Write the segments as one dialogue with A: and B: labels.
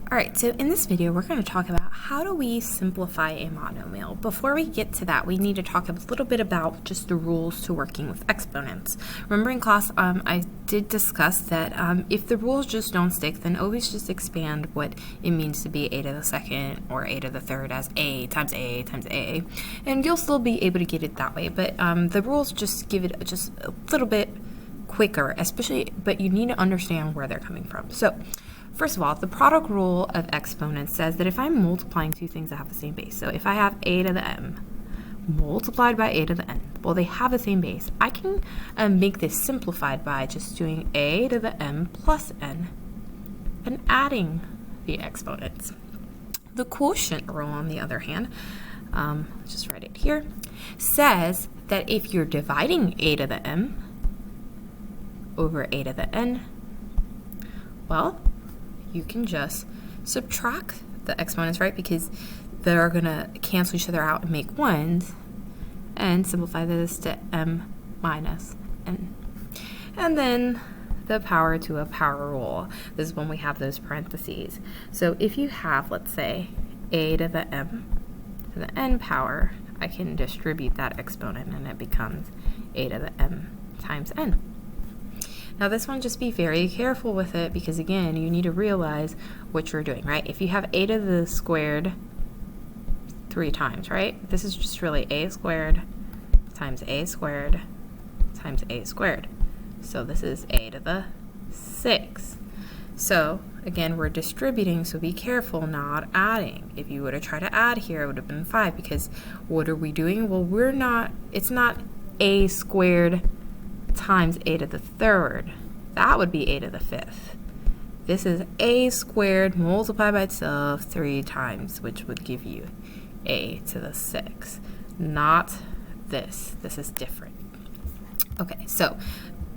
A: All right, so in this video, we're going to talk about how do we simplify a monomial. Before we get to that, we need to talk a little bit about just the rules to working with exponents. Remember in class, I did discuss that if the rules just don't stick, then always just expand what it means to be a to the second or a to the third as a times a times a, and you'll still be able to get it that way. But the rules just give it just a little bit quicker, especially, but you need to understand where they're coming from. So, first of all, the product rule of exponents says that if I'm multiplying two things that have the same base, so if I have a to the m multiplied by a to the n, well, they have the same base. I can make this simplified by just doing a to the m plus n and adding the exponents. The quotient rule, on the other hand, let's just write it here, says that if you're dividing a to the m over a to the n, well, you can just subtract the exponents, right? Because they're going to cancel each other out and make ones, and simplify this to m minus n. And then the power to a power rule. This is when we have those parentheses. So if you have, let's say, a to the m to the n power, I can distribute that exponent and it becomes a to the m times n. Now this one, just be very careful with it because, again, you need to realize what you're doing, right? If you have a to the squared 3 times, right? This is just really a squared times a squared times a squared. So this is a to the 6. So again, we're distributing, so be careful not adding. If you would have tried to add here, it would have been 5, because what are we doing? Well, it's not a squared times a to the 3rd. That would be a to the 5th. This is a squared multiplied by itself 3 times, which would give you a to the 6. Not this. This is different. Okay, so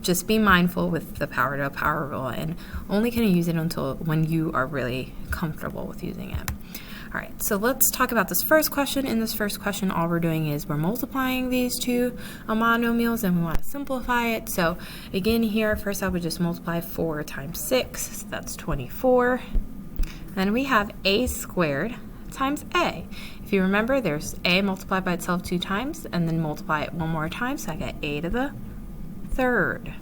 A: just be mindful with the power to a power rule, and only can you use it until when you are really comfortable with using it. All right, so let's talk about this first question. In this first question, all we're doing is we're multiplying these two monomials, and we want to simplify it. So again, here, first I would just multiply 4 times 6, so that's 24. Then we have a squared times a. If you remember, there's a multiplied by itself 2 times, and then multiply it one more time, so I get a to the 3rd.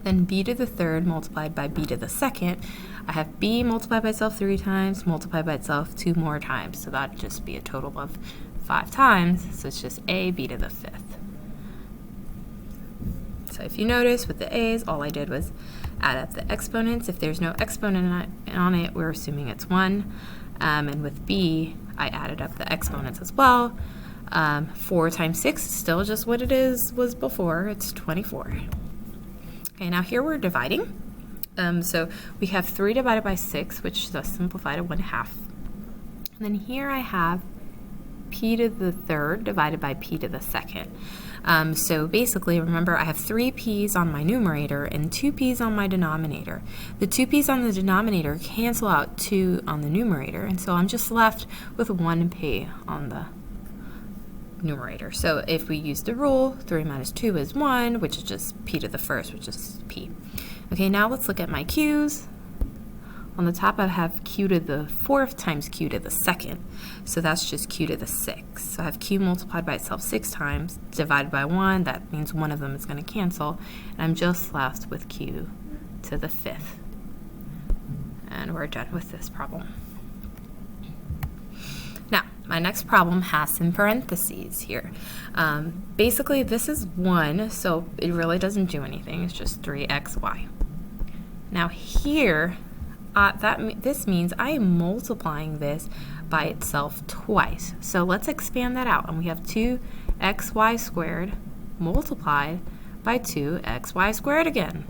A: Then b to the 3rd multiplied by b to the 2nd. I have b multiplied by itself 3 times, multiplied by itself 2 more times. So that'd just be a total of 5 times. So it's just a b to the 5th. So if you notice with the a's, all I did was add up the exponents. If there's no exponent on it, we're assuming it's 1. And with b, I added up the exponents as well. 4 times 6 is still just what it was before. It's 24. Okay, now here we're dividing. So we have 3 divided by 6, which is simplified to 1/2. And then here I have p to the 3rd divided by p to the 2nd. So basically, remember, I have 3 p's on my numerator and 2 p's on my denominator. The 2 p's on the denominator cancel out 2 on the numerator, and so I'm just left with 1 p on the numerator. So if we use the rule, 3 minus 2 is 1, which is just p to the 1st, which is p. Okay, now let's look at my q's. On the top, I have q to the 4th times q to the 2nd. So that's just q to the 6. So I have q multiplied by itself 6 times, divided by 1. That means one of them is going to cancel. And I'm just left with q to the 5th. And we're done with this problem. Now, my next problem has some parentheses here. Basically, this is 1, so it really doesn't do anything. It's just 3xy. Now here, this means I am multiplying this by itself twice. So let's expand that out. And we have 2xy squared multiplied by 2xy squared again.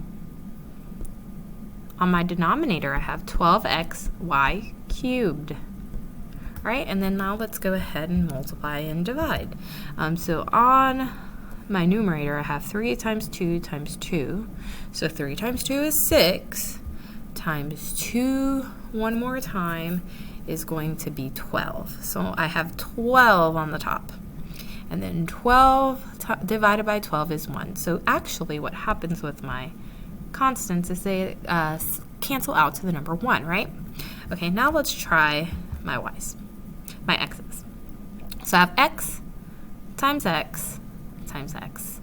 A: On my denominator, I have 12xy cubed. All right, and then now let's go ahead and multiply and divide. So on my numerator, I have 3 times 2 times 2. So 3 times 2 is 6, times 2 one more time is going to be 12. So I have 12 on the top. And then 12 divided by 12 is 1. So actually what happens with my constants is they cancel out to the number 1, right? Okay, now let's try my y's, my x's. So I have x times x times x.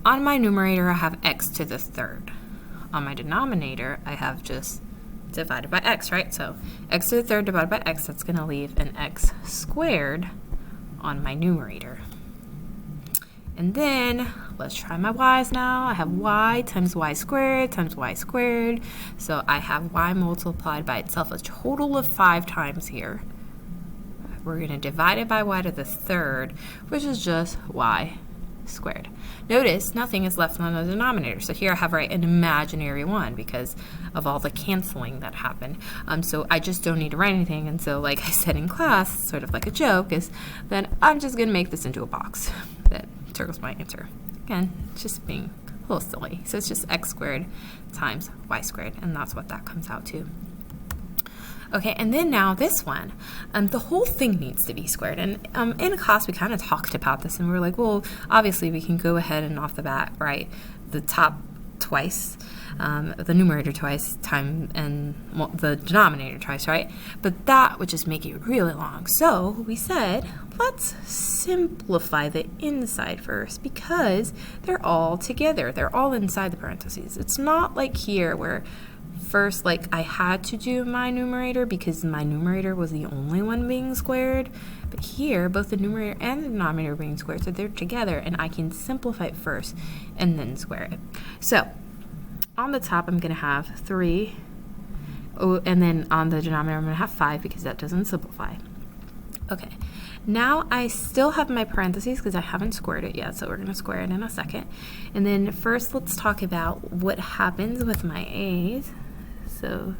A: On my numerator, I have x to the third. On my denominator, I have just divided by x, right? So x to the third divided by x, that's going to leave an x squared on my numerator. And then let's try my y's now. I have y times y squared times y squared. So I have y multiplied by itself a total of 5 times here. We're going to divide it by y to the third, which is just y squared. Notice nothing is left on the denominator. So here I have, right, an imaginary 1 because of all the canceling that happened. So I just don't need to write anything. And so, like I said in class, sort of like a joke, is that I'm just going to make this into a box that circles my answer. Again, just being a little silly. So it's just x squared times y squared, and that's what that comes out to. Okay, and then now this one, the whole thing needs to be squared. And in class, we kind of talked about this, and we were like, well, obviously we can go ahead and off the bat write the top twice, the numerator twice, and the denominator twice, right? But that would just make it really long. So we said, let's simplify the inside first because they're all together. They're all inside the parentheses. It's not like here where first, like, I had to do my numerator because my numerator was the only one being squared. But here, both the numerator and the denominator are being squared, so they're together, and I can simplify it first and then square it. So on the top, I'm going to have 3, and then on the denominator, I'm going to have 5 because that doesn't simplify. Okay, now I still have my parentheses because I haven't squared it yet, so we're going to square it in a second. And then first, let's talk about what happens with my a's. So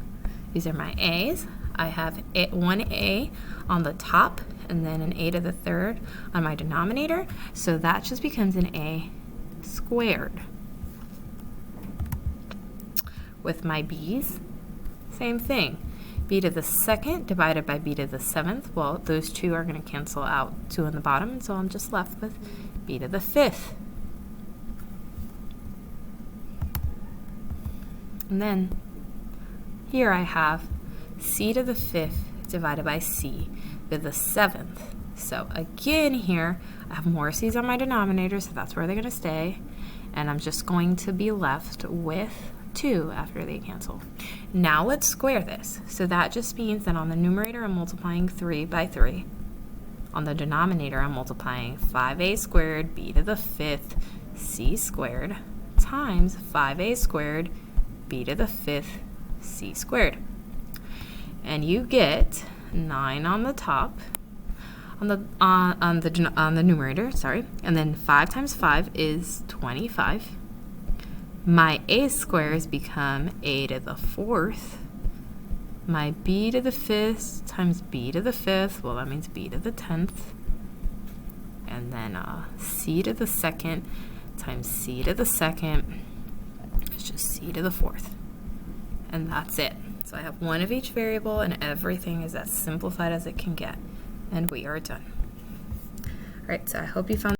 A: these are my a's. I have one a on the top and then an a to the third on my denominator. So that just becomes an a squared. With my b's, same thing. B to the second divided by b to the seventh. Well, those two are going to cancel out 2 on the bottom, and so I'm just left with b to the fifth. And then here I have c to the fifth divided by c to the seventh. So again here, I have more c's on my denominator, so that's where they're going to stay. And I'm just going to be left with 2 after they cancel. Now let's square this. So that just means that on the numerator, I'm multiplying 3 by 3. On the denominator, I'm multiplying 5a squared b to the fifth c squared times 5a squared b to the fifth c squared. And you get 9 on the top, on the numerator, sorry, and then 5 times 5 is 25. My a squares become a to the fourth. My b to the fifth times b to the fifth, well, that means b to the 10th. And then c to the second times c to the second is just c to the fourth. And that's it. So I have one of each variable, and everything is as simplified as it can get. And we are done. All right, so I hope you found